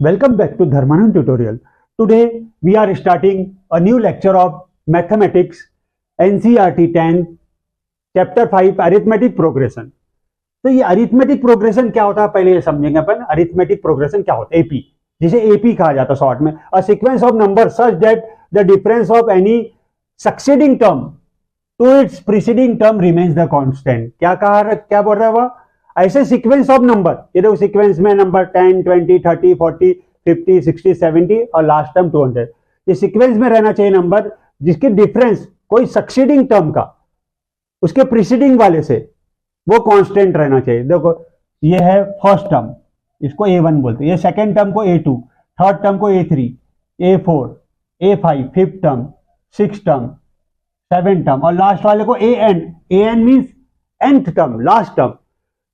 Welcome back to Dharmanand tutorial. Today we are starting a new lecture of mathematics NCERT 10 chapter 5 arithmetic progression. तो ये arithmetic progression क्या होता है पहले ये समझेंगे अपन. अरिथमेटिक प्रोग्रेशन क्या होता है? एपी, जिसे एपी कहा जाता है शॉर्ट में. A sequence of number such that the difference of any succeeding term to its preceding term remains the constant. क्या बोल रहा है वह? ऐसे सीक्वेंस ऑफ नंबर, ये देखो सीक्वेंस में नंबर 10, 20, 30, 40, 50, 60, 70 और लास्ट टर्म 200. ये सीक्वेंस में रहना चाहिए नंबर जिसके डिफरेंस कोई सक्सीडिंग टर्म का उसके प्रीसीडिंग वाले से वो कांस्टेंट रहना चाहिए. देखो ये है फर्स्ट टर्म, इसको A1 बोलते हैं. ये सेकेंड टर्म को A2, थर्ड टर्म को A3, A4, A5, fifth term, six term, seven term और लास्ट वाले को AN. AN means nth term, last term.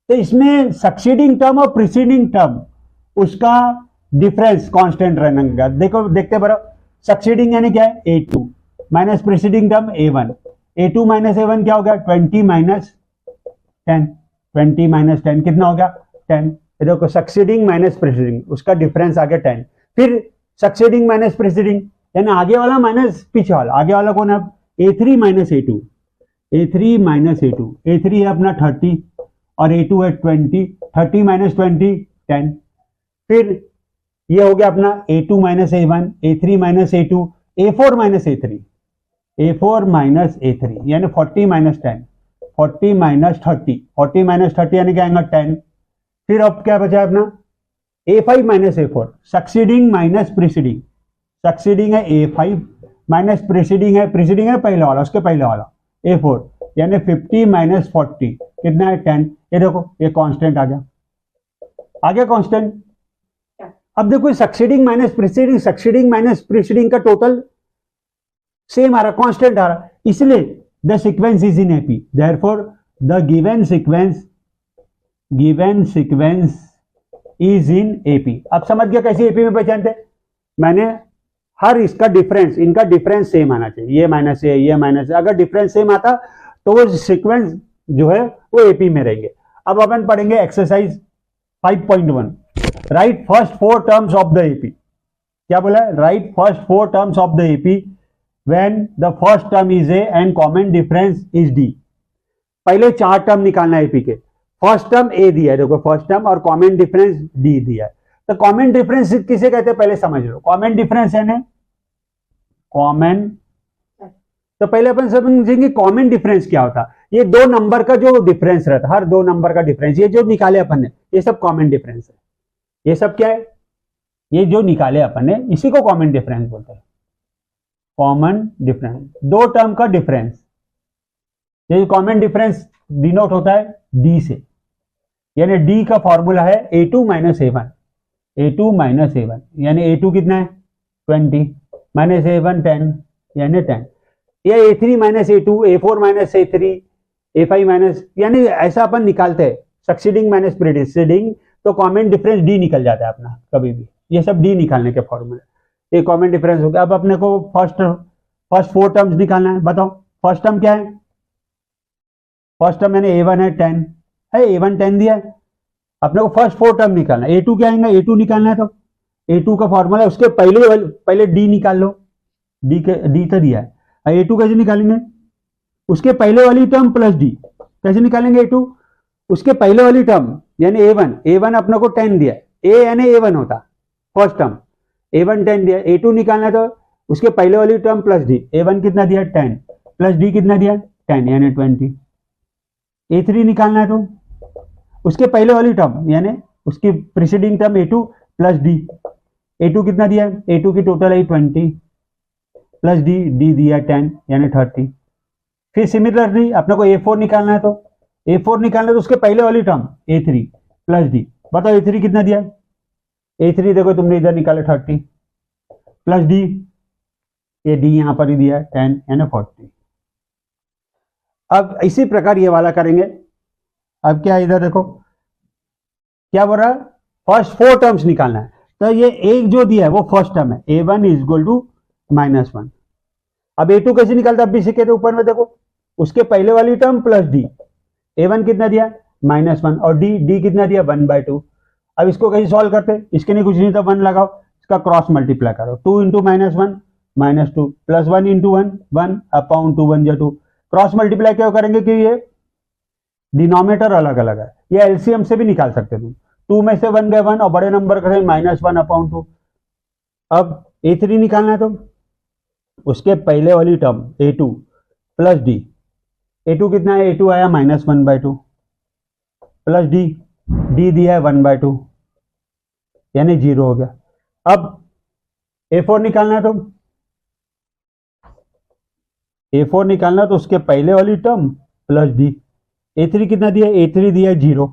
तो इसमें सक्सीडिंग टर्म और प्रीसीडिंग टर्म उसका डिफरेंस कांस्टेंट रहना. देखो देखते बरो, सक्सीडिंग यानी क्या है? A2 minus preceding term A1. A2 minus A1 क्या हो गया? 20 माइनस 10. 20 माइनस 10 कितना हो गया? 10. देखो सक्सीडिंग माइनस प्रीसीडिंग उसका डिफरेंस आ गया 10. फिर सक्सीडिंग माइनस प्रीसीडिंग यानी आगे वाला माइनस पीछे वाला. आगे वाला कौन है? A3 minus A2. A3 minus A2. A3 है अपना 30 और A2 है 20. 30 माइनस 20 10. फिर ये हो गया अपना A2 minus A1, A3 minus A2, A4 minus A3, A4 minus A3 यानी 40 माइनस 10, 40 माइनस 30, 40 माइनस 30 यानी क्या आएगा? 10. फिर अब क्या बचा अपना? A5 minus A4, succeeding minus preceding. Succeeding है A5 माइनस प्रीसीडिंग है पहले वाला, उसके पहले वाला A4 यानी 50 माइनस 40 कितना है? 10. ये देखो ये कांस्टेंट आ गया कांस्टेंट. अब देखो सक्सीडिंग माइनस प्रीसीडिंग का टोटल सेम आ रहा, कांस्टेंट आ रहा. इसलिए the sequence is in AP. Therefore the given sequence is in AP. अब समझ गया कैसे एपी में पहचानते? मैंने हर इनका डिफरेंस सेम आना चाहिए. ये माइनस ये माइनस. अगर डिफरेंस सेम आता तो वो सीक्वेंस जो है वो एपी में रहेंगे. अब अपन पढ़ेंगे exercise 5.1. Right first 4 terms of the AP. क्या बोला है? Right first 4 terms of the AP when the first term is A and common difference is D. पहले 4 टर्म निकालना है एपी के. फर्स्ट टर्म ए दिया है, देखो फर्स्ट टर्म, और कॉमन डिफरेंस डी दिया है. तो कॉमन डिफरेंस किसे कहते हैं पहले समझ लो. कॉमन डिफरेंस है ना कॉमन. तो पहले अपन समझेंगे कॉमन डिफरेंस क्या होता है. ये दो नंबर का जो डिफरेंस रहता है, हर दो नंबर का डिफरेंस, ये जो निकाले अपन ने ये सब कॉमन डिफरेंस है. ये सब क्या है? ये जो निकाले अपन ने इसी को कॉमन डिफरेंस बोलते हैं. कॉमन डिफरेंस दो टर्म का डिफरेंस. ये कॉमन डिफरेंस डिनोट होता है डी से, यानी डी का फॉर्मूला है A2 minus A1. A2 minus A1 यानी A2 कितना है? 20 माइनस A1 10 यानी 10. या A3 minus A2, A4 minus A3, A5 minus, यानी ऐसा अपन निकालते हैं सक्सीडिंग माइनस प्रीसीडिंग. तो कॉमन डिफरेंस डी निकल जाता है अपना कभी भी. ये सब डी निकालने के फॉर्मूले. ये कॉमन डिफरेंस हो गया. अब अपने को फर्स्ट 4 टर्म्स निकालना है. बताओ फर्स्ट टर्म क्या है? फर्स्ट टर्म यानी A1 है 10 है, A1 10 दिया है. अपने को फर्स्ट 4 टर्म निकालना है. A2 क्या आएगा? A2 निकालना है. तो A2 का फॉर्मूला उसके पहले डी निकाल लो. डी तो दिया है. A2 कैसे निकालेंगे? उसके पहले वाली टर्म प्लस डी. कैसे निकालेंगे A2? उसके पहले वाली टर्म यानी A1 अपने को 10 दिया है. A यानी A1 होता फर्स्ट टर्म. A1 10 दिया. A2 निकालना है तो उसके पहले वाली टर्म प्लस डी. A1 कितना दिया? 10 प्लस डी कितना दिया? 10 यानी 20. A3 निकालना है तो उसके पहले वाली टर्म यानी उसकी preceding term A2 plus D. A2 कितना दिया? A2 की टोटल है 20 प्लस डी दिया 10 यानी 30. फिर सिमिलरली अपने को A4 निकालना है. तो A4 निकालना है तो उसके पहले वाली टर्म A3 प्लस डी. बताओ A3 कितना दिया? A3 देखो तुमने इधर निकाला 30 प्लस डी, ये डी यहां पर ही दिया है 10 यानी 40. अब इसी प्रकार ये वाला करेंगे. अब क्या इधर देखो क्या बोल रहा है? फर्स्ट 4 टर्म्स निकालना है. तो ये एक जो दिया है वो फर्स्ट टर्म है. A1 is equal to -1. अब A2 कैसे निकालता? अब भी सीखे थे ऊपर में. देखो उसके पहले वाली टर्म प्लस डी. A1 कितना दिया? -1 और डी कितना दिया? 1/2. अब इसको कैसे सॉल्व करते, इसके लिए कुछ नहीं था, 1 लगाओ, इसका क्रॉस मल्टीप्लाई करो, 2 into -1 -2 plus 1 into 1 1 upon 2 1 2। Cross multiply क्यों करेंगे कि ये डिनोमिनेटर अलग अलग है, ये एलसीएम से भी निकाल सकते तुम, 2 में से 1 गए 1 और बड़े नंबर का -1 अपॉन 2। अब A3 निकालना है तो उसके पहले वाली term A2 plus D, A2 कितना है, A2 आया -1/2 प्लस डी दिया है 1/2 यानी 0 हो गया। अब A4 निकालना है तो A4 निकालना तो उसके पहले वाली टर्म प्लस डी, A3 कितना दिया, A3 दिया 0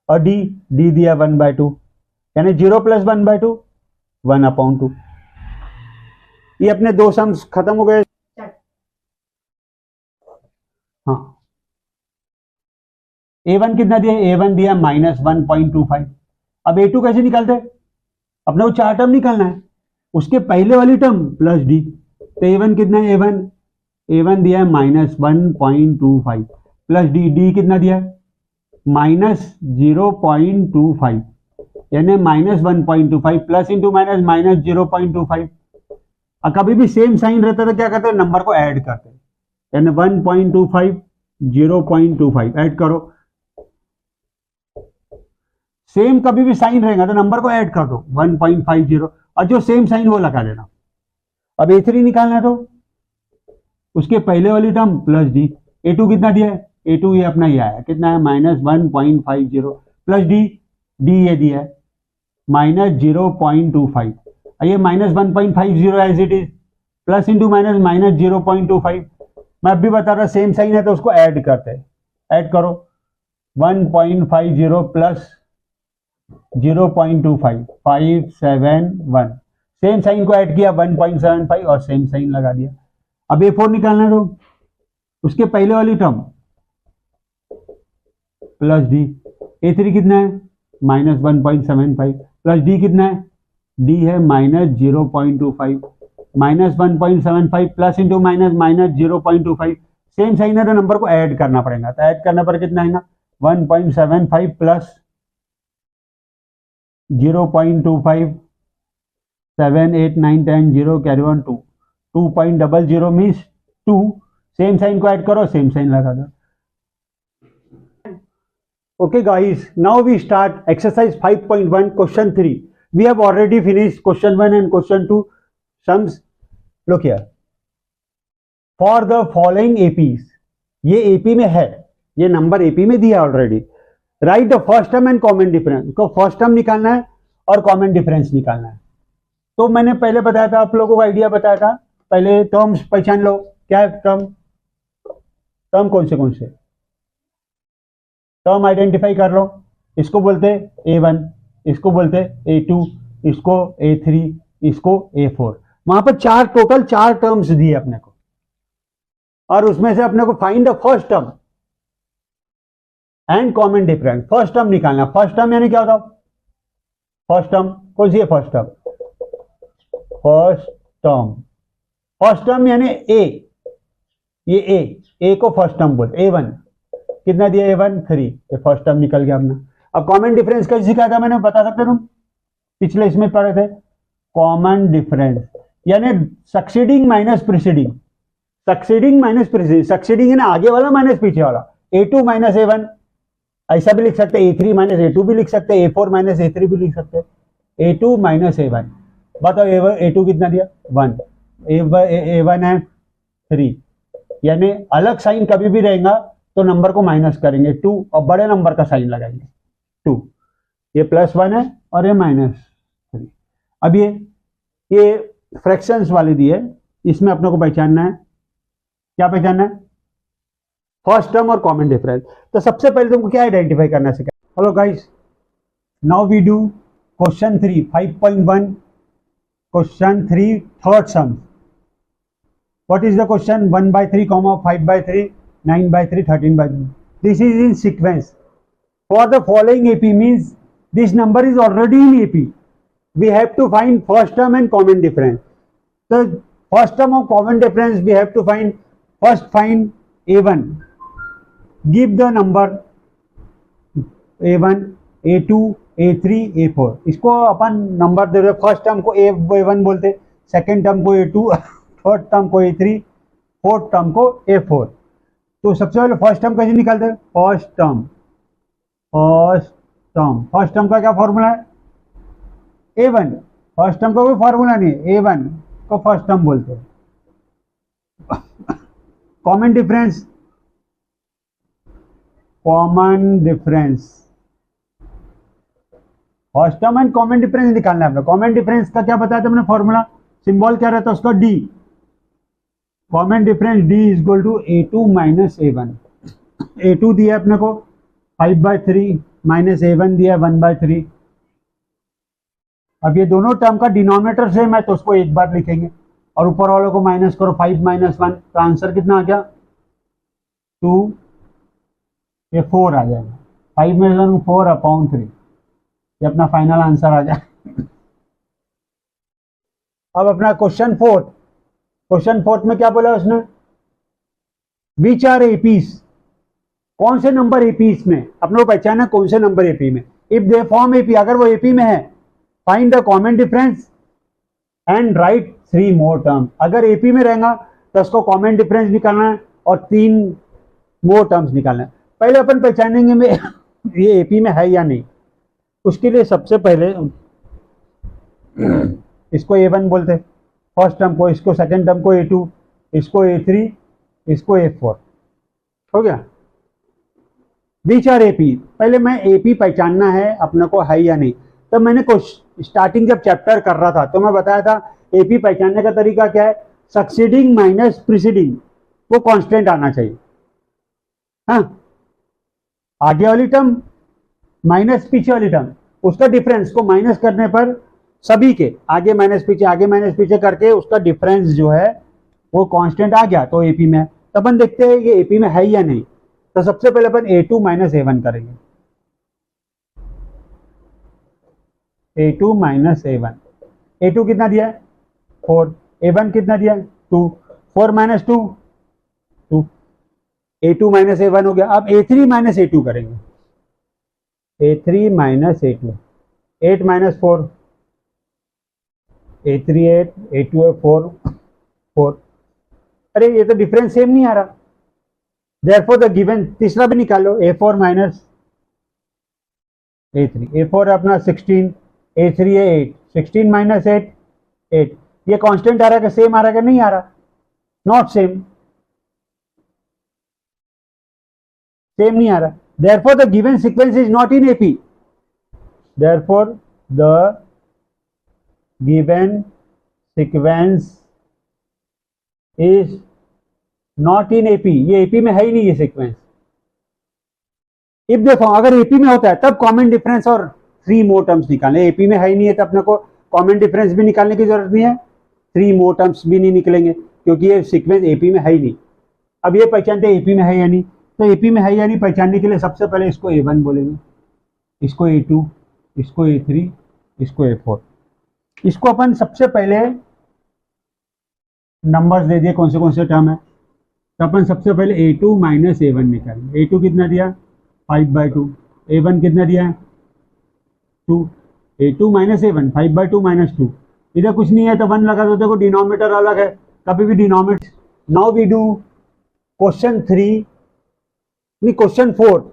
और डी दिया 1/2 यानी 0 प्लस 1/2 1/2। ये अपने दो सम्स खत्म हो गए। हाँ, A1 कितना दिया, A1 दिया -1.25। अब A2 कैसे निकालते हैं, अपने को 4 टर्म निकालना है, उसके पहले वाली टर्म प्लस डी, तो A1 कितना है, A1 दिया है -1.25 प्लस डी कितना दिया है -0.25 यानी -1.25 प्लस इंटू माइनस -0.25। कभी भी सेम साइन रहता तो क्या करते हैं, नंबर को ऐड करते हैं, यानी 1.25 0.25 ऐड करो। सेम कभी भी साइन रहेगा तो नंबर को ऐड कर दो 1.50 और जो सेम साइन वो लगा देना। अब A3 निकालना है तो उसके पहले वाली टर्म प्लस डी, A2 कितना दिया है, A2 ये अपना ये आया कितना है -1.50 प्लस डी ये दिया है -0.25, ये -1.50 as it is plus into minus -0.25। मैं अभी बता रहा सेम साइन है तो उसको ऐड करते हैं, ऐड करो 1.50 प्लस 0.25 571, सेम साइन को ऐड किया 1.75 और सेम साइन लगा दिया। अब A4 निकालना है तो उसके पहले वाली टर्म प्लस डी, A3 कितना है -1.75 प्लस डी कितना है, डी है -0.25 -1.75 plus into minus -0.25, same sign है तो नंबर को ऐड करना पड़ेगा, तो ऐड करने पर कितना आएगा 1.75 plus 0.25 7 8 9 10 0 carry on 2 2.00 means 2, same sign को ऐड करो सेम साइन लगा दो। Okay guys, now we start exercise 5.1 question 3. We have already finished question 1 and question 2 sums. Look here. For the following APs, ये AP में है, ये number AP में दिया already. Right the first term and common difference, को first term निकालना है और कॉमन डिफरेंस निकालना है। तो मैंने पहले बताया था, आप लोगों को आइडिया बताया था, पहले टर्म्स पहचान लो, क्या है टर्म कौन से टर्म आइडेंटिफाई कर लो। इसको बोलते A1, इसको बोलते A2, इसको A3, इसको A4। वहां पर टोटल चार टर्म्स दिए अपने को और उसमें से अपने को find the first term and common difference. First term निकालना, फर्स्ट टर्म यानी क्या होता है, फर्स्ट टर्म कौन सी है, फर्स्ट टर्म यानी A, ये A को फर्स्ट टर्म बोलते, A1 कितना दिया, A1 3, ये फर्स्ट टर्म निकल गया अपना। अब कॉमन डिफरेंस कैसे सिखाया था मैंने, बता सकते तुम, पिछले इसमें पढ़े थे। कॉमन डिफरेंस यानी सक्सीडिंग माइनस प्रीसीडिंग, सक्सीडिंग है ना आगे वाला माइनस पीछे वाला, A2 माइनस A1 ऐसा भी लिख सकते, A3 माइनस A2 भी लिख सकते, A4 माइनस A3 भी लिख सकते, A2 माइनस A1। बताओ A2 कितना दिया 1, A1 है 3, यानी अलग साइन कभी भी रहेगा तो नंबर को माइनस करेंगे 2 और बड़े नंबर का साइन लगाएंगे 2, ये +1 है और ये -3। अब ये फ्रैक्शंस वाली दी है, इसमें अपने को पहचानना है, क्या पहचानना है, फर्स्ट टर्म और कॉमन डिफरेंस। तो सबसे पहले तुमको क्या आइडेंटिफाई करना है। Hello guys, now we do question 3 5.1, question 3 third sum. What is the question, 1/3, 5/3, 9/3, 13/3. This is in sequence. For the following AP means this number is already in AP. We have to find first term and common difference. So first term of common difference we have to find. First find A1. Give the number A1, A2, A3 A4, इसको अपन number दे रहे, first term को A1 बोलते, second term को A2, third term को A3, fourth term को A4। तो सबसे पहले फर्स्ट टर्म कैसे निकालते हैं? फर्स्ट टर्म का क्या फॉर्मूला है? A1। फर्स्ट टर्म का कोई फॉर्मूला नहीं, A1 को फर्स्ट टर्म बोलते हैं। Common difference first term and common difference निकालना है। कॉमन डिफरेंस का क्या बताया था मैंने फॉर्मूला? सिंबल क्या रहता है उसका? D। Common difference D is equal to A2 minus A1। A2 दिया अपने को 5/3 माइनस A1 दिया 1/3। अब ये दोनों टर्म का डिनोमिनेटर सेम है तो उसको एक बार लिखेंगे और ऊपर वालों को माइनस करो, 5 माइनस 1, तो आंसर कितना आ गया? 2, ये 4 आ जाएगा। 5 में 1 4/3, ये अपना फाइनल आंसर आ जाए। अब अपना क्वेश्चन फोर्थ में क्या बोला उसने? विच आर एपीज, कौन से नंबर एपीज में, अपने को पहचाना कौन से नंबर एपी में। इफ दे फॉर्म एपी, अगर वो एपी में है, find the common difference and right 3 more term. अगर एपी में रहेगा तो उसको कॉमन डिफरेंस निकालना है और 3 मोर टर्म्स निकालना है। पहले अपन पहचानेंगे में ये एपी में है या नहीं। उसके लिए सबसे पहले इसको A1 बोलते फर्स्ट टर्म को, इसको सेकंड टर्म को A2, इसको A3, इसको A4। हो गया। बीच आर एपी, पहले मैं एपी पहचानना है अपने को है या नहीं। तब मैंने स्टार्टिंग जब चैप्टर कर रहा था तो मैं बताया था एपी पहचानने का तरीका क्या है? सक्सीडिंग माइनस प्रीसीडिंग, वो कांस्टेंट आना चाहिए। हाँ, आगे वाली टर्म माइनस पीछे वाली टर्म, उसका डिफरेंस को माइनस करने पर सभी के आगे माइनस पीछे करके उसका डिफरेंस जो है वो कांस्टेंट आ गया तो एपी में। तो अपन देखते हैं ये एपी में है या नहीं। तो सबसे पहले अपन A2 माइनस A1 करेंगे। A2 माइनस A1, A2 कितना दिया है? 4, A1 कितना दिया है? 2, 4 माइनस 2 2, A2 माइनस A1 हो गया। अब A3 माइनस A2 करेंगे। A3 minus A2, 8 minus 4, A3 8, A2 है 4 4। अरे ये तो डिफरेंस सेम नहीं आ रहा। Therefore the given, तीसरा भी निकालो, A4 माइनस A3, A4 है अपना 16, A3 है 8, 16 माइनस 8 8। ये कांस्टेंट आ रहा है कि सेम आ रहा है कि नहीं आ रहा? नॉट सेम नहीं आ रहा। Therefore the given sequence is not in AP। Therefore the given sequence is not in AP, ये एपी में है ही नहीं ये सीक्वेंस। इफ देखो अगर एपी में होता है तब कॉमन डिफरेंस और 3 मोर टर्म्स निकालें। एपी में है ही नहीं है तो अपने को कॉमन डिफरेंस भी निकालने की जरूरत नहीं है, 3 मोर टर्म्स भी नहीं निकलेंगे क्योंकि ये सीक्वेंस एपी में है ही नहीं। अब ये पहचानते हैं एपी में है या नहीं। तो एपी में है या नहीं पहचानने के लिए सबसे पहले इसको A1 बोलेंगे, इसको A2, इसको A3, इसको A4। इसको अपन सबसे पहले नंबर्स दे दिए कौन से टर्म है। तो अपन सबसे पहले A2 माइनस A1 निकालेंगे। A2 कितना दिया? 5/2। A1 कितना दिया है? 2। A2 minus A1, 5/2 minus 2। इधर कुछ नहीं है तो 1 लगा दो। देखो डिनोमिनेटर अलग है, कभी भी denominator. Now we do question 3, नहीं क्वेश्चन 4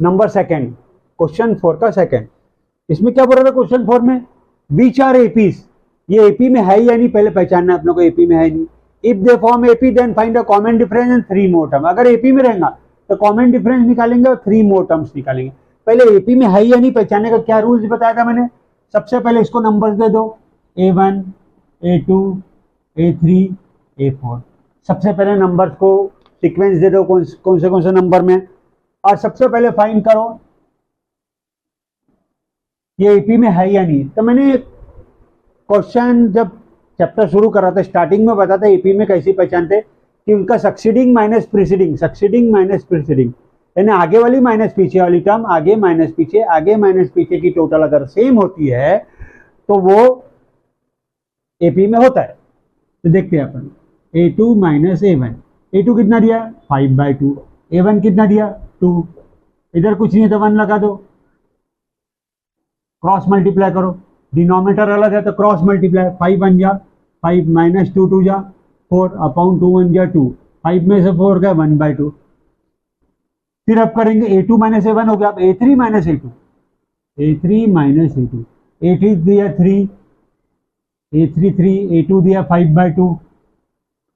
नंबर सेकेंड, क्वेश्चन 4 का सेकेंड। इसमें क्या बोल रहा था क्वेश्चन 4 में? बीच आर एपीज, ये एपी में है या नहीं पहले पहचानना है अपने को। एपी में है नहीं। If they form AP then find the common difference and 3 more term. अगर एपी में रहेगा तो कॉमन डिफरेंस निकालेंगे और 3 मोर टर्म्स निकालेंगे। पहले एपी में है या नहीं पहचानने का क्या रूल्स बताया था मैंने? सबसे पहले इसको नंबर्स दे दो, A1, A2, A3, A4। सबसे पहले नंबर्स को सीक्वेंस दे दो कौन से नंबर में, और सबसे पहले फाइंड करो ये एपी में है या नहीं। तो मैंने क्वेश्चन जब चैप्टर शुरू कर रहा था स्टार्टिंग में बताता एपी में कैसे पहचानते कि उनका सक्सीडिंग माइनस प्रीसीडिंग, यानी आगे वाली माइनस पीछे वाली टर्म, आगे माइनस पीछे की टोटल अगर सेम होती है तो वो एपी में होता है। तो देखते हैं अपन A2 माइनस A1। A2 कितना दिया? 5/2। A1 कितना दिया? 2। इधर कुछ नहीं है तो 1 लगा दो। क्रॉस मल्टीप्लाई करो, डिनोमिनेटर अलग है तो क्रॉस मल्टीप्लाई, 5 1 जा 5 माइनस 2 2 जा 4 अपॉन 2 1 जा 2, 5 में से 4 का 1/2। फिर अब करेंगे a2 माइनस a1 हो गया, अब a3 minus a2, a3 minus a2, a3 दिया 3, a3 3, a2 दिया 5/2,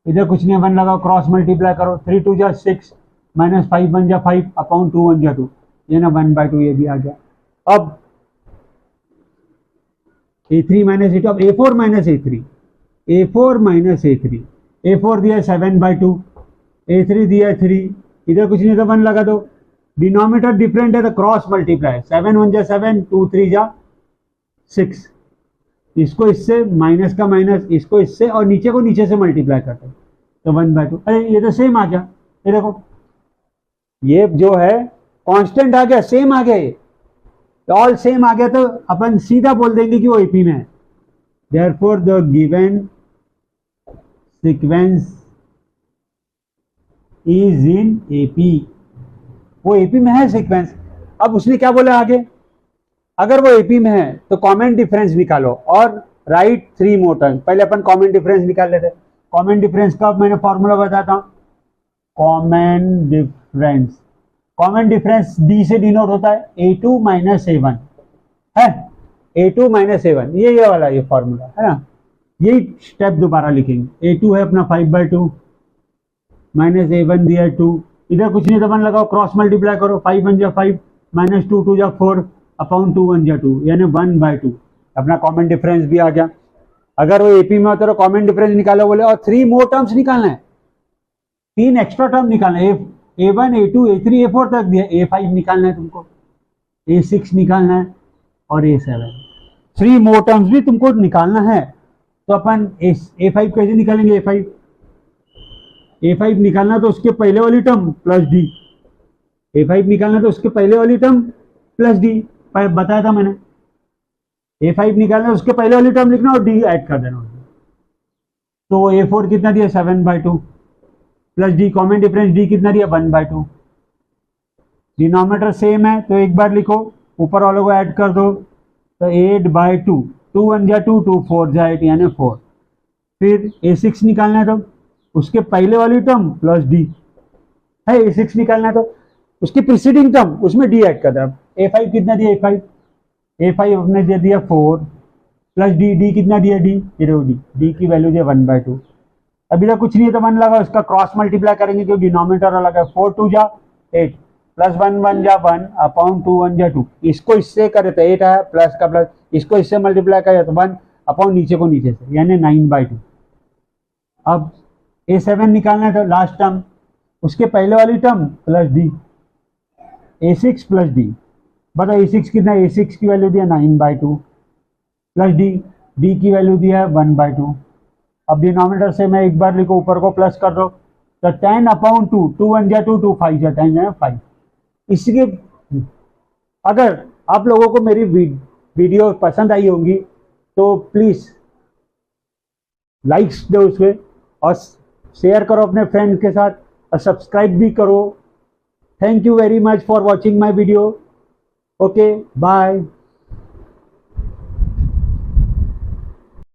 इधर कुछ नहीं 1 लगाओ, क्रॉस मल्टीप्लाई करो, 3 2 जा 6 माइनस 5 1 जा 5 अपॉन 2 1 जा 2, ये ना 1/2 ये भी आ गया। अब a3 माइनस a2, अब a4 minus a3, a4 minus a3, a4 दिया 7/2, a3 दिया 3, इधर कुछ नहीं तो 1 लगा दो, डिनोमिनेटर डिफरेंट है तो क्रॉस मल्टीप्लाई, 7 1 जा 7, 2 3 जा 6, इसको इससे माइनस का माइनस, इसको इससे और नीचे को नीचे से मल्टीप्लाई करते हैं तो 1/2। अरे ये तो सेम आ गया, ये देखो ये जो है कांस्टेंट आ गया, सेम आ गया, ऑल सेम आ गया, तो अपन सीधा बोल देंगे कि वो एपी में है। Therefore the given sequence is in AP, वो एपी में है सीक्वेंस। अब उसने क्या बोला आगे, अगर वो एपी में है तो कॉमन डिफरेंस निकालो और राइट 3 मोर टर्म्स। पहले अपन कॉमन डिफरेंस निकाल लेते, कॉमन डिफरेंस का मैंने फॉर्मूला बताता हूं, कॉमन डिफरेंस डी से डिनोट होता है a2 माइनस a1 है, a2 माइनस a1, ये वाला ये फॉर्मूला है ना, यही स्टेप दोबारा लिखेंगे। a2 है अपना 5/2 माइनस a1 दिया 2, इधर कुछ नहीं तो 1 लगाओ, क्रॉस मल्टीप्लाई करो, 5 1 जा 5 माइनस 2 2 जा 4 अपॉन 2 1 जा 2, यानी 1/2, अपना कॉमन डिफरेंस भी आ गया। अगर वो एपी में होता तो कॉमन डिफरेंस निकालो बोले, और 3 मोर टर्म्स निकालना है, 3 एक्स्ट्रा टर्म निकालना है, a1 a2 a3 a4 तक दिया, a5 निकालना है तुमको, a6 निकालना है और a7, 3 मोर टर्म्स भी तुमको निकालना है। तो अपन a5 कैसे निकालेंगे, a5 निकालना तो उसके पहले वाली टर्म प्लस डी, a5 निकालना तो उसके पहले वाली टर्म प्लस डी, बताया था मैंने, a5 निकालना उसके पहले वाली टर्म लिखना और डी ऐड कर देना। तो a4 कितना दिया 7/2 plus D, common difference D कितना दिया 1/2, डिनोमिनेटर सेम है तो एक बार लिखो, ऊपर वालों को ऐड कर दो तो 8/2, 2 1 जा 2 2 4 जा 8 यानी 4। फिर a6 निकालना है तो उसके पहले वाली टर्म प्लस डी है, a6 निकालना है तो उसकी प्रीसीडिंग टर्म उसमें डी ऐड कर दो। a5 कितना दिया, a5 अपने दे दिया 4 प्लस डी, डी कितना दिया डी, डी की वैल्यू दिया 1/2। अभी तक कुछ नहीं है तो 1 लगा, उसका क्रॉस मल्टीप्लाई करेंगे क्योंकि डिनोमिनेटर अलग है, 4 2 जा 8 प्लस 1 1 जा 1 अपॉन 2 1 जा 2, इसको इससे करे तो 8 है प्लस का प्लस, इसको इससे मल्टीप्लाई करे तो 1 अपॉन नीचे को नीचे से, यानी 9/2। अब a7 निकालना है तो लास्ट टर्म उसके पहले वाली term plus D, a6 plus D, बताओ a6 कितना, a6 की वैल्यू दिया 9/2 प्लस डी, डी की वैल्यू दिया 1/2। अब डिनोमिनेटर से मैं एक बार लिखो, ऊपर को प्लस कर दो तो 10 अपॉन 2, 2 1 जा 2 2 5 जा 10 जा 5। इसके अगर आप लोगों को मेरी वीडियो पसंद आई होंगी तो प्लीज लाइक्स दो उसमें और शेयर करो अपने फ्रेंड्स के साथ और सब्सक्राइब भी करो। Thank you very much for watching my video. Okay bye.